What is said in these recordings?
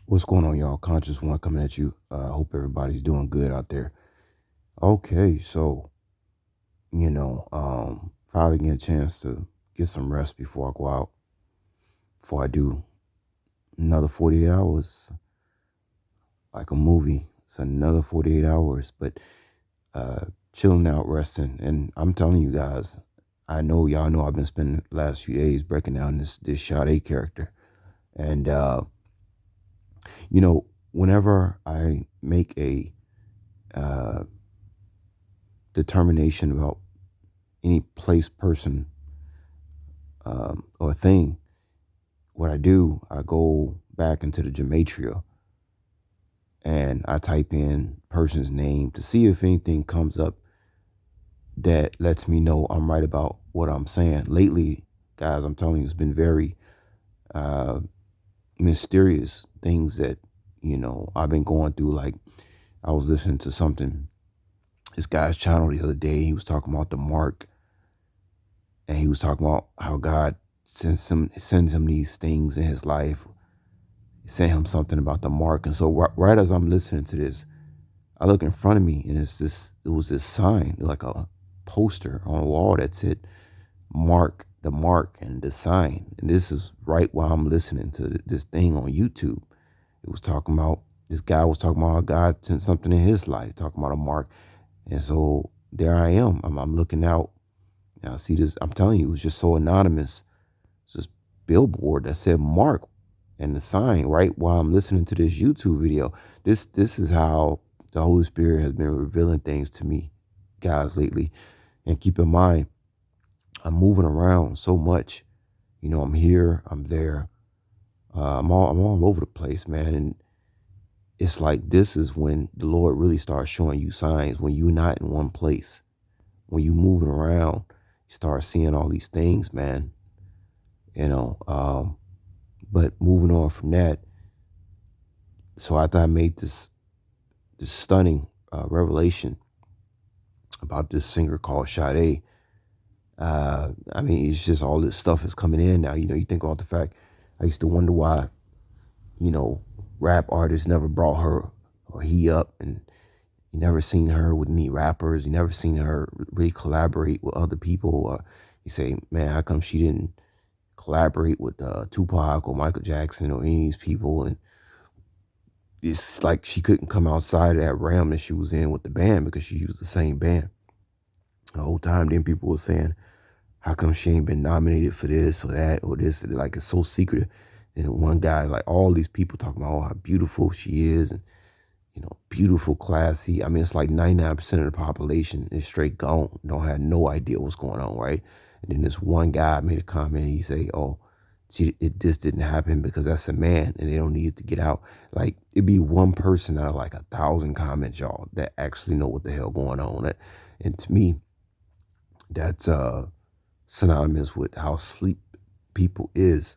What's going on, y'all? Conscious One coming at you. Hope everybody's doing good out there. Okay, so finally get a chance to get some rest before I go out. Before I do another 48 hours, like a movie. It's another 48 hours, but chilling out, resting. And I'm telling you guys, I know y'all know I've been spending the last few days breaking down this Sade character, and whenever I make a uh, determination about any place, person, or thing, what I do, I go back into the gematria and I type in person's name to see if anything comes up that lets me know I'm right about what I'm saying. Lately, guys, I'm telling you, it's been very uh, mysterious things that, I've been going through. Like, I was listening to something, this guy's channel the other day. He was talking about the mark, and he was talking about how God sends him these things in his life. He sent him something about the mark, and so right as I'm listening to this, I look in front of me, and it was this sign, like a poster on a wall that said "Mark," the mark, and the sign. And this is right while I'm listening to this thing on YouTube. It was talking about this guy was talking about how God sent something in his life, talking about a mark, and so there I am. I'm looking out. And I see this. I'm telling you, it was just so anonymous. It's this billboard that said Mark and the sign right while I'm listening to this YouTube video. This is how the Holy Spirit has been revealing things to me, guys, lately. And keep in mind, I'm moving around so much. I'm here, I'm there. I'm all over the place, man. And it's like this is when the Lord really starts showing you signs when you're not in one place. When you're moving around, you start seeing all these things, man. You know, um, but moving on from that, so after I made this stunning revelation about this singer called Sade, I mean, it's just all this stuff is coming in now. You think about the fact I used to wonder why, you know, rap artists never brought her or he up, and you never seen her with any rappers. You never seen her really collaborate with other people. You say, man, how come she didn't collaborate with Tupac or Michael Jackson or any of these people? And it's like she couldn't come outside of that realm that she was in with the band because she used the same band the whole time. Then people were saying, how come she ain't been nominated for this or that or this? Like, it's so secretive. And one guy, like all these people talking about how beautiful she is and, beautiful, classy. I mean, it's like 99% of the population is straight gone, don't have no idea what's going on, right? And then this one guy made a comment. He say, oh, this didn't happen because that's a man and they don't need it to get out. Like, it'd be one person out of like 1,000 comments, y'all, that actually know what the hell going on. And to me, that's synonymous with how sleep people is.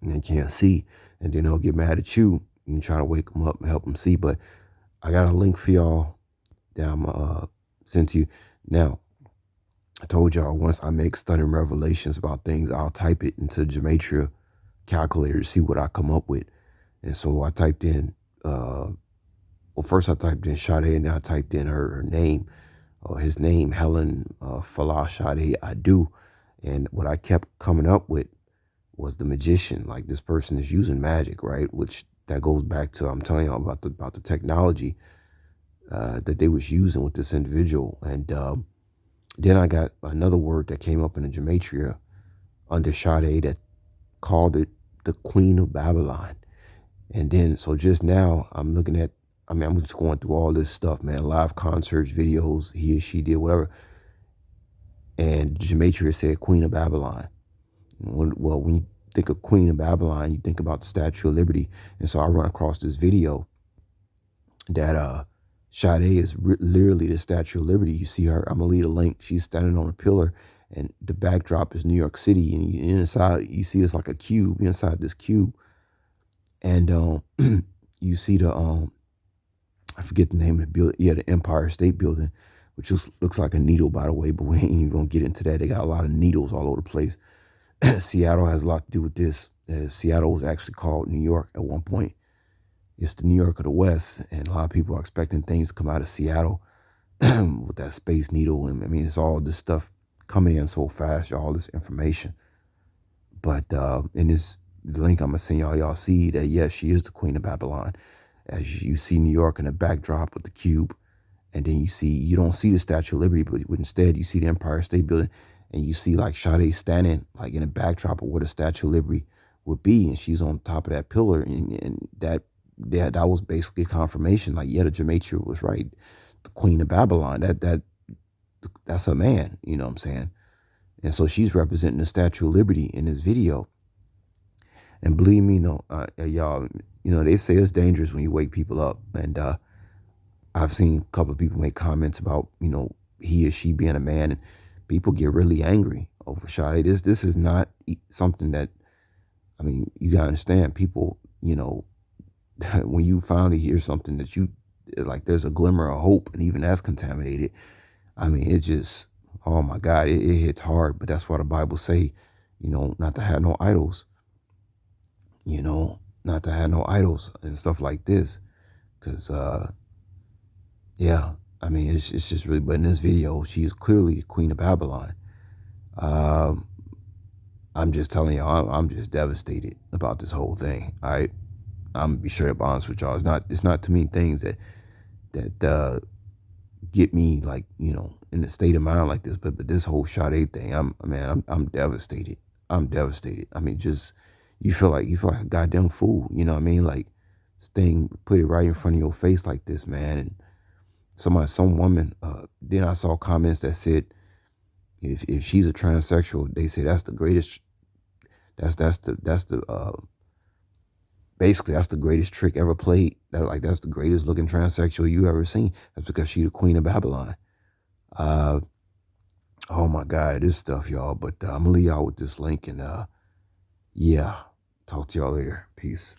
And they can't see, and then they'll get mad at you. You can try to wake them up and help them see. But I got a link for y'all that I'm send to you. Now, I told y'all once I make stunning revelations about things, I'll type it into Gematria calculator to see what I come up with. And so I typed in, first I typed in Sade, and then I typed in her name, his name, Helen Falah Sade Adu. And what I kept coming up with was the magician. Like, this person is using magic, right? Which that goes back to, I'm telling y'all about the technology that they was using with this individual. And then I got another word that came up in the gematria under Sade that called it the Queen of Babylon. And then, so just now I'm looking at, I'm just going through all this stuff, man, live concerts, videos, he or she did, whatever. And gematria said Queen of Babylon. Well, when you think of Queen of Babylon, you think about the Statue of Liberty. And so I run across this video that Sade is literally the Statue of Liberty. You see her, I'm gonna leave a link. She's standing on a pillar, and the backdrop is New York City, and inside you see it's like a cube. Inside this cube, and you see the I forget the name of the building. Yeah, the Empire State Building, which looks like a needle, by the way. But we ain't even gonna get into that. They got a lot of needles all over the place. Seattle has a lot to do with this. Seattle was actually called New York at one point. It's the New York of the West, and a lot of people are expecting things to come out of Seattle with that Space Needle. And I mean, it's all this stuff coming in so fast, all this information. But in this the link I'm gonna send y'all see that yes, she is the Queen of Babylon. As you see New York in the backdrop with the cube, and then you don't see the Statue of Liberty, but instead you see the Empire State Building, and you see like Sade standing like in a backdrop of where the Statue of Liberty would be, and she's on top of that pillar, and that was basically a confirmation. Like, yeah, the Gematria was right, the Queen of Babylon. That's a man, you know what I'm saying? And so she's representing the Statue of Liberty in this video. And believe me, y'all, they say it's dangerous when you wake people up, and I've seen a couple of people make comments about, he or she being a man, and people get really angry over Sade. This is not something that, I mean, you gotta understand, people, when you finally hear something that like there's a glimmer of hope, and even that's contaminated. I mean, it just, oh my God, it hits hard. But that's why the Bible say, not to have no idols, not to have no idols and stuff like this. Cause, yeah, I mean, it's just really, but in this video, she's clearly the Queen of Babylon. I'm just telling y'all, I'm just devastated about this whole thing. I'm gonna be straight up honest with y'all. It's not too many things that get me like, in a state of mind like this, but this whole Sade thing, I'm devastated. I'm devastated. I mean, just you feel like a goddamn fool. You know what I mean? Like, this thing put it right in front of your face like this, man. And some woman, then I saw comments that said if she's a transsexual, they say that's the greatest. That's the basically that's the greatest trick ever played. That's the greatest looking transsexual you ever seen. That's because she the Queen of Babylon. Oh my God, this stuff, y'all. But I'm gonna leave y'all with this link, and yeah, talk to y'all later. Peace.